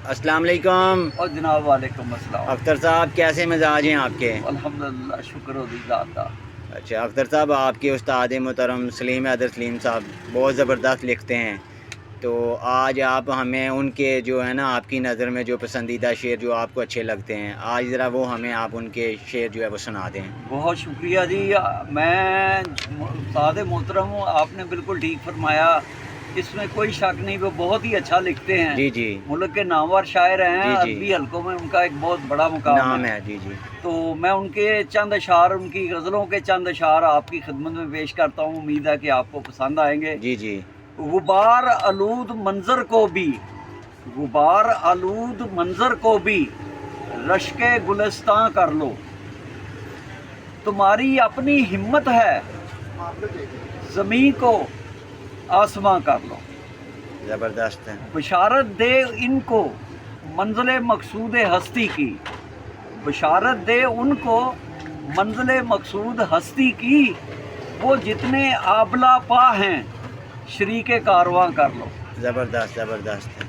अस्सलाम वालेकुम। और जनाब वालेकुम अस्सलाम। अख्तर साहब कैसे मिजाज हैं आपके? अल्हम्दुलिल्लाह, शुक्र हो दी ज़ात का। अच्छा अख्तर साहब, आपके उस्ताद मोहतरम सलीम हैदर सलीम साहब बहुत ज़बरदस्त लिखते हैं, तो आज आप हमें उनके जो है ना आपकी नज़र में जो पसंदीदा शेर जो आपको अच्छे लगते हैं, आज ज़रा वो हमें आप उनके शेर जो है वो सुना दें। बहुत शुक्रिया जी। मैं उस्ताद मोहतरम हूँ, आपने बिल्कुल ठीक फरमाया, इसमें कोई शक नहीं, वो बहुत ही अच्छा लिखते हैं। जी जी मुल्क के नामवर शायर हैं, जी जी अरबी हलकों में उनका एक बहुत बड़ा मुकाम नाम है। है। जी जी तो मैं उनके चंद अशार, उनकी गज़लों के चंद अशार आपकी खिदमत में पेश करता हूँ, उम्मीद है कि आपको पसंद आएंगे। जी जी गुबार आलूद मंजर को भी, गुबार आलूद मंजर को भी रश्के गुलिस्तां कर लो, तुम्हारी अपनी हिम्मत है, ज़मीं को आसमां कर लो। ज़बरदस्त है। बशारत दे इनको मंजिल मकसूद हस्ती की, बशारत दे उनको मंजिल मकसूद हस्ती की, वो जितने आबला पा हैं शरीके कारवां कर लो। ज़बरदस्त ज़बरदस्त है।